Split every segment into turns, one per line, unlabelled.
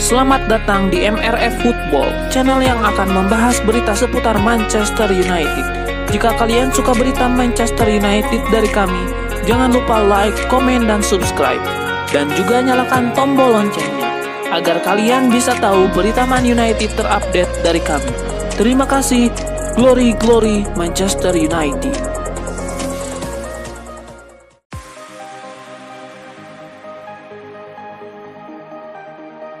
Selamat datang di MRF Football, channel yang akan membahas berita seputar Manchester United. Jika kalian suka berita Manchester United dari kami, jangan lupa like, komen, dan subscribe. Dan juga nyalakan tombol loncengnya, agar kalian bisa tahu berita Man United terupdate dari kami. Terima kasih, Glory Glory Manchester United.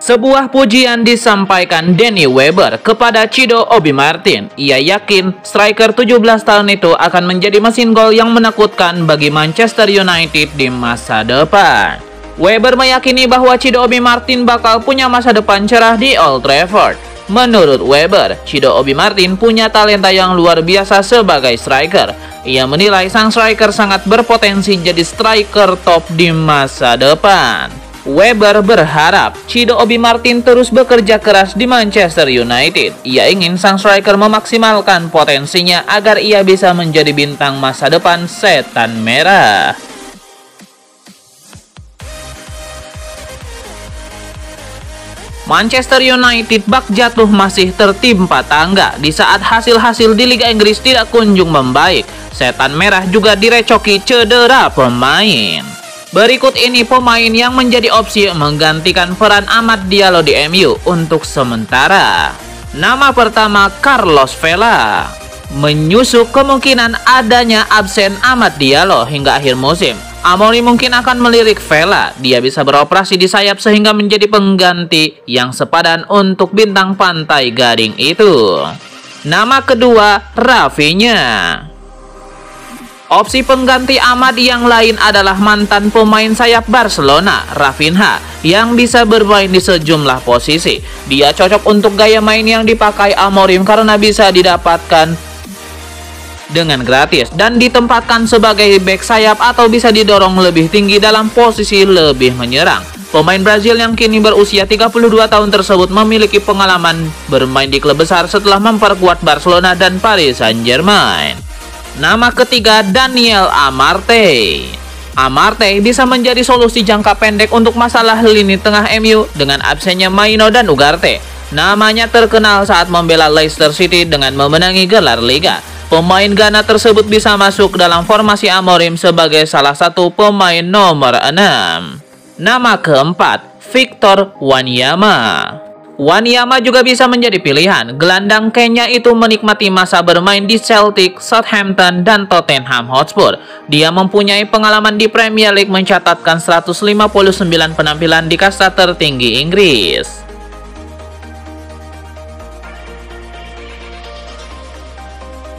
Sebuah pujian disampaikan Danny Webber kepada Chido Obi Martin. Ia yakin striker 17 tahun itu akan menjadi mesin gol yang menakutkan bagi Manchester United di masa depan. Webber meyakini bahwa Chido Obi Martin bakal punya masa depan cerah di Old Trafford. Menurut Webber, Chido Obi Martin punya talenta yang luar biasa sebagai striker. Ia menilai sang striker sangat berpotensi jadi striker top di masa depan. Webber berharap Chido Obi Martin terus bekerja keras di Manchester United. Ia ingin sang striker memaksimalkan potensinya agar ia bisa menjadi bintang masa depan Setan Merah. Manchester United bak jatuh masih tertimpa tangga di saat hasil-hasil di Liga Inggris tidak kunjung membaik. Setan Merah juga direcoki cedera pemain. Berikut ini pemain yang menjadi opsi menggantikan peran Amad Diallo di MU untuk sementara. Nama pertama, Carlos Vela. Menyusul kemungkinan adanya absen Amad Diallo hingga akhir musim, Amorim mungkin akan melirik Vela. Dia bisa beroperasi di sayap sehingga menjadi pengganti yang sepadan untuk bintang Pantai Gading itu. Nama kedua, Rafinha. Opsi pengganti Amad yang lain adalah mantan pemain sayap Barcelona, Rafinha, yang bisa bermain di sejumlah posisi. Dia cocok untuk gaya main yang dipakai Amorim karena bisa didapatkan dengan gratis dan ditempatkan sebagai bek sayap atau bisa didorong lebih tinggi dalam posisi lebih menyerang. Pemain Brazil yang kini berusia 32 tahun tersebut memiliki pengalaman bermain di klub besar setelah memperkuat Barcelona dan Paris Saint-Germain. Nama ketiga, Daniel Amartey. Amartey bisa menjadi solusi jangka pendek untuk masalah lini tengah MU dengan absennya Maino dan Ugarte. Namanya terkenal saat membela Leicester City dengan memenangi gelar Liga. Pemain Ghana tersebut bisa masuk dalam formasi Amorim sebagai salah satu pemain nomor 6. Nama keempat, Victor Wanyama. Wanyama juga bisa menjadi pilihan. Gelandang Kenya itu menikmati masa bermain di Celtic, Southampton, dan Tottenham Hotspur. Dia mempunyai pengalaman di Premier League, mencatatkan 159 penampilan di kasta tertinggi Inggris.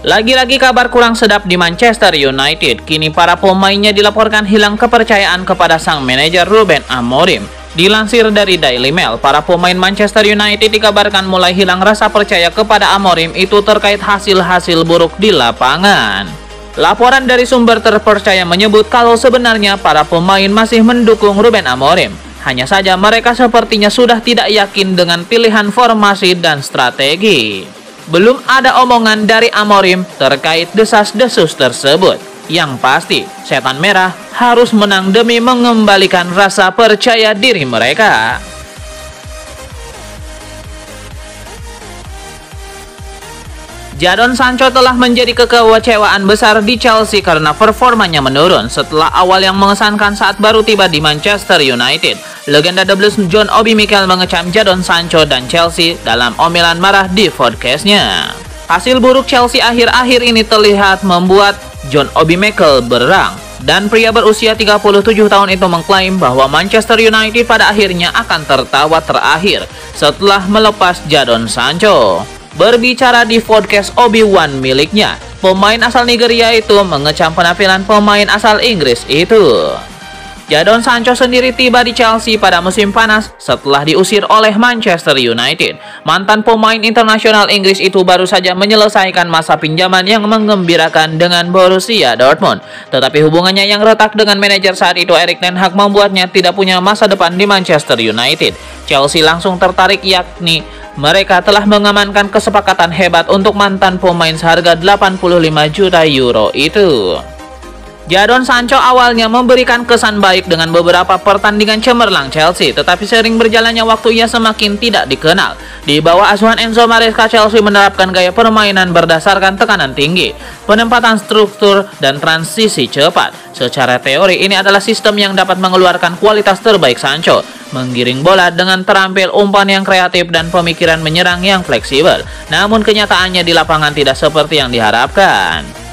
Lagi-lagi kabar kurang sedap di Manchester United. Kini para pemainnya dilaporkan hilang kepercayaan kepada sang manajer Ruben Amorim. Dilansir dari Daily Mail, para pemain Manchester United dikabarkan mulai hilang rasa percaya kepada Amorim itu terkait hasil-hasil buruk di lapangan. Laporan dari sumber terpercaya menyebut kalau sebenarnya para pemain masih mendukung Ruben Amorim. Hanya saja mereka sepertinya sudah tidak yakin dengan pilihan formasi dan strategi. Belum ada omongan dari Amorim terkait desas-desus tersebut. Yang pasti, Setan Merah harus menang demi mengembalikan rasa percaya diri mereka. Jadon Sancho telah menjadi kekecewaan besar di Chelsea karena performanya menurun setelah awal yang mengesankan saat baru tiba di Manchester United. Legenda The Blues John Obi Mikel mengecam Jadon Sancho dan Chelsea dalam omelan marah di podcastnya. Hasil buruk Chelsea akhir-akhir ini terlihat membuat John Obi Mikel berang, dan pria berusia 37 tahun itu mengklaim bahwa Manchester United pada akhirnya akan tertawa terakhir setelah melepas Jadon Sancho. Berbicara di podcast Obi-Wan miliknya, pemain asal Nigeria itu mengecam penampilan pemain asal Inggris itu. Jadon Sancho sendiri tiba di Chelsea pada musim panas setelah diusir oleh Manchester United. Mantan pemain internasional Inggris itu baru saja menyelesaikan masa pinjaman yang menggembirakan dengan Borussia Dortmund. Tetapi hubungannya yang retak dengan manajer saat itu Erik ten Hag membuatnya tidak punya masa depan di Manchester United. Chelsea langsung tertarik, yakni mereka telah mengamankan kesepakatan hebat untuk mantan pemain seharga 85 juta euro itu. Jadon Sancho awalnya memberikan kesan baik dengan beberapa pertandingan cemerlang Chelsea, tetapi sering berjalannya waktu ia semakin tidak dikenal. Di bawah asuhan Enzo Maresca, Chelsea menerapkan gaya permainan berdasarkan tekanan tinggi, penempatan struktur, dan transisi cepat. Secara teori, ini adalah sistem yang dapat mengeluarkan kualitas terbaik Sancho, menggiring bola dengan terampil, umpan yang kreatif, dan pemikiran menyerang yang fleksibel. Namun kenyataannya di lapangan tidak seperti yang diharapkan.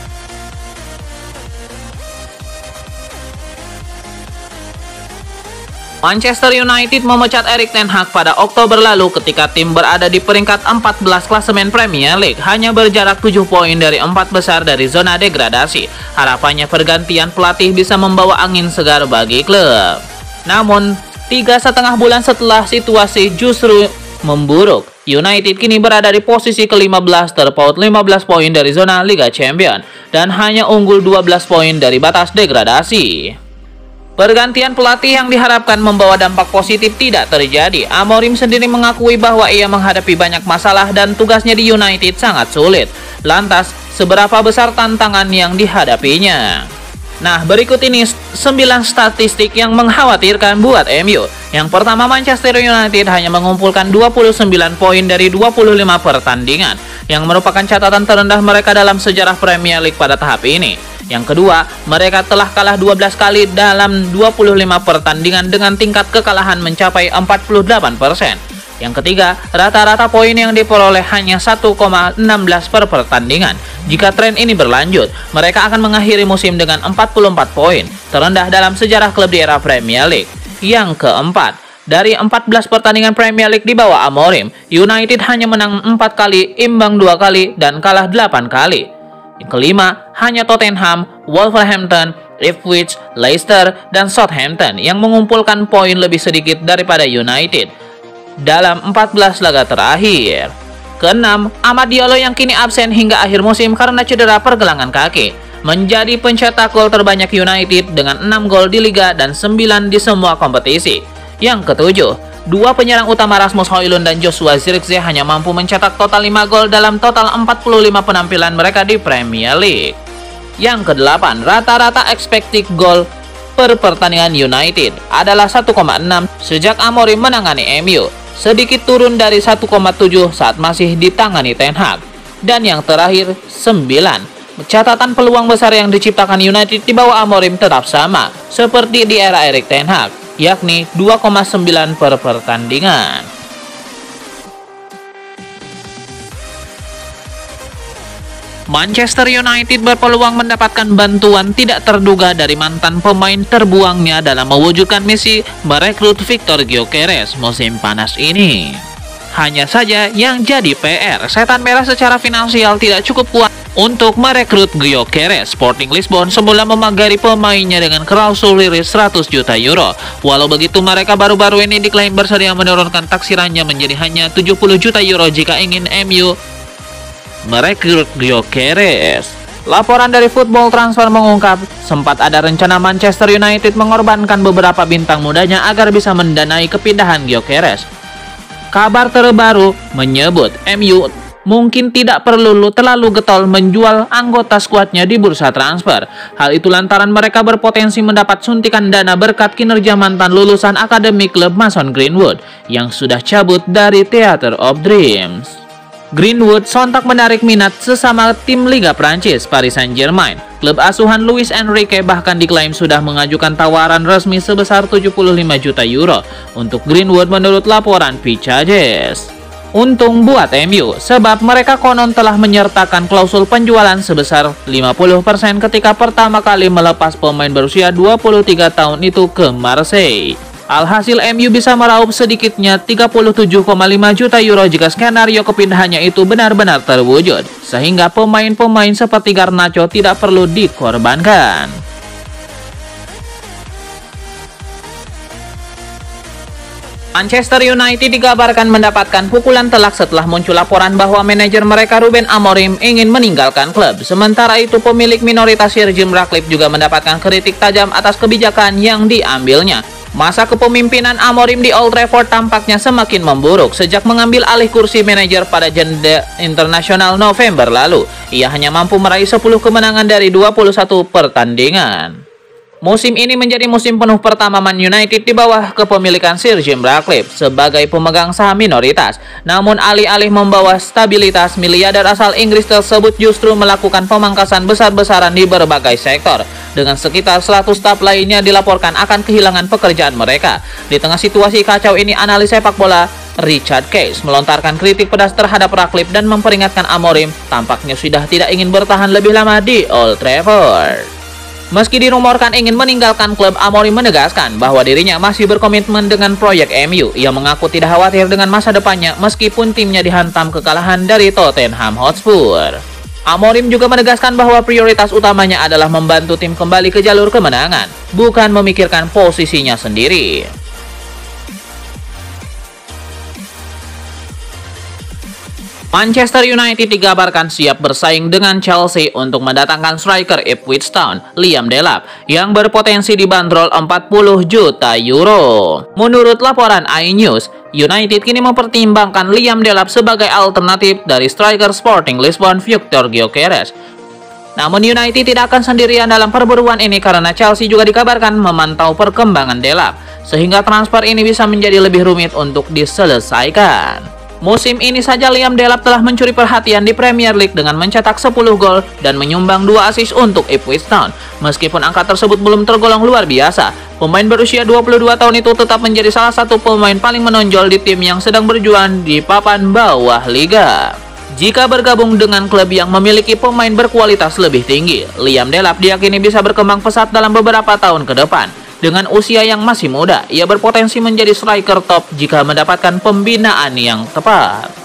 Manchester United memecat Erik ten Hag pada Oktober lalu ketika tim berada di peringkat 14 klasemen Premier League, hanya berjarak 7 poin dari 4 besar dari zona degradasi. Harapannya pergantian pelatih bisa membawa angin segar bagi klub. Namun, 3,5 bulan setelah situasi justru memburuk, United kini berada di posisi ke-15 terpaut 15 poin dari zona Liga Champions dan hanya unggul 12 poin dari batas degradasi. Pergantian pelatih yang diharapkan membawa dampak positif tidak terjadi. Amorim sendiri mengakui bahwa ia menghadapi banyak masalah dan tugasnya di United sangat sulit. Lantas, seberapa besar tantangan yang dihadapinya? Nah, berikut ini 9 statistik yang mengkhawatirkan buat MU. Yang pertama, Manchester United hanya mengumpulkan 29 poin dari 25 pertandingan, yang merupakan catatan terendah mereka dalam sejarah Premier League pada tahap ini. Yang kedua, mereka telah kalah 12 kali dalam 25 pertandingan dengan tingkat kekalahan mencapai 48%. Yang ketiga, rata-rata poin yang diperoleh hanya 1,16 per pertandingan. Jika tren ini berlanjut, mereka akan mengakhiri musim dengan 44 poin, terendah dalam sejarah klub di era Premier League. Yang keempat, dari 14 pertandingan Premier League di bawah Amorim, United hanya menang 4 kali, imbang 2 kali, dan kalah 8 kali. Yang kelima, hanya Tottenham, Wolverhampton, Ipswich, Leicester, dan Southampton yang mengumpulkan poin lebih sedikit daripada United dalam 14 laga terakhir. Keenam, Amad Diallo yang kini absen hingga akhir musim karena cedera pergelangan kaki, menjadi pencetak gol terbanyak United dengan 6 gol di Liga dan 9 di semua kompetisi. Yang ketujuh, dua penyerang utama Rasmus Højlund dan Joshua Zirkzee hanya mampu mencetak total 5 gol dalam total 45 penampilan mereka di Premier League. Yang kedelapan, rata-rata expected goal per pertandingan United adalah 1,6 sejak Amorim menangani MU, sedikit turun dari 1,7 saat masih ditangani Ten Hag. Dan yang terakhir, 9. Catatan peluang besar yang diciptakan United di bawah Amorim tetap sama, seperti di era Erik ten Hag, yakni 2,9 per pertandingan. Manchester United berpeluang mendapatkan bantuan tidak terduga dari mantan pemain terbuangnya dalam mewujudkan misi merekrut Victor Gyökeres musim panas ini. Hanya saja yang jadi PR, Setan Merah secara finansial tidak cukup kuat untuk merekrut Gyökeres. Sporting Lisbon semula memagari pemainnya dengan klausul liris 100 juta euro. Walau begitu, mereka baru-baru ini diklaim bersedia menurunkan taksirannya menjadi hanya 70 juta euro jika ingin MU merekrut Gyökeres. Laporan dari Football Transfer mengungkap, sempat ada rencana Manchester United mengorbankan beberapa bintang mudanya agar bisa mendanai kepindahan Gyökeres. Kabar terbaru menyebut MU mungkin tidak perlu terlalu getol menjual anggota skuadnya di bursa transfer. Hal itu lantaran mereka berpotensi mendapat suntikan dana berkat kinerja mantan lulusan akademi klub Mason Greenwood yang sudah cabut dari Theatre of Dreams. Greenwood sontak menarik minat sesama tim Liga Prancis, Paris Saint-Germain. Klub asuhan Luis Enrique bahkan diklaim sudah mengajukan tawaran resmi sebesar 75 juta euro untuk Greenwood menurut laporan Picages. Untung buat MU, sebab mereka konon telah menyertakan klausul penjualan sebesar 50% ketika pertama kali melepas pemain berusia 23 tahun itu ke Marseille. Alhasil MU bisa meraup sedikitnya 37,5 juta euro jika skenario kepindahannya itu benar-benar terwujud, sehingga pemain-pemain seperti Garnacho tidak perlu dikorbankan. Manchester United dikabarkan mendapatkan pukulan telak setelah muncul laporan bahwa manajer mereka Ruben Amorim ingin meninggalkan klub. Sementara itu, pemilik minoritas Sir Jim Ratcliffe juga mendapatkan kritik tajam atas kebijakan yang diambilnya. Masa kepemimpinan Amorim di Old Trafford tampaknya semakin memburuk sejak mengambil alih kursi manajer pada jeda internasional November lalu. Ia hanya mampu meraih 10 kemenangan dari 21 pertandingan. Musim ini menjadi musim penuh pertama Man United di bawah kepemilikan Sir Jim Ratcliffe sebagai pemegang saham minoritas. Namun alih-alih membawa stabilitas, miliarder asal Inggris tersebut justru melakukan pemangkasan besar-besaran di berbagai sektor. Dengan sekitar 100 staf lainnya dilaporkan akan kehilangan pekerjaan mereka. Di tengah situasi kacau ini, analis sepak bola Richard Case melontarkan kritik pedas terhadap Ratcliffe dan memperingatkan Amorim tampaknya sudah tidak ingin bertahan lebih lama di Old Trafford. Meski dirumorkan ingin meninggalkan klub, Amorim menegaskan bahwa dirinya masih berkomitmen dengan proyek MU. Ia mengaku tidak khawatir dengan masa depannya meskipun timnya dihantam kekalahan dari Tottenham Hotspur. Amorim juga menegaskan bahwa prioritas utamanya adalah membantu tim kembali ke jalur kemenangan, bukan memikirkan posisinya sendiri. Manchester United dikabarkan siap bersaing dengan Chelsea untuk mendatangkan striker Ipswich Town, Liam Delap, yang berpotensi dibanderol 40 juta euro. Menurut laporan iNews, United kini mempertimbangkan Liam Delap sebagai alternatif dari striker Sporting Lisbon Victor Gyökeres. Namun United tidak akan sendirian dalam perburuan ini karena Chelsea juga dikabarkan memantau perkembangan Delap, sehingga transfer ini bisa menjadi lebih rumit untuk diselesaikan. Musim ini saja Liam Delap telah mencuri perhatian di Premier League dengan mencetak 10 gol dan menyumbang 2 assist untuk Ipswich Town. Meskipun angka tersebut belum tergolong luar biasa, pemain berusia 22 tahun itu tetap menjadi salah satu pemain paling menonjol di tim yang sedang berjuang di papan bawah liga. Jika bergabung dengan klub yang memiliki pemain berkualitas lebih tinggi, Liam Delap diyakini bisa berkembang pesat dalam beberapa tahun ke depan. Dengan usia yang masih muda, ia berpotensi menjadi striker top jika mendapatkan pembinaan yang tepat.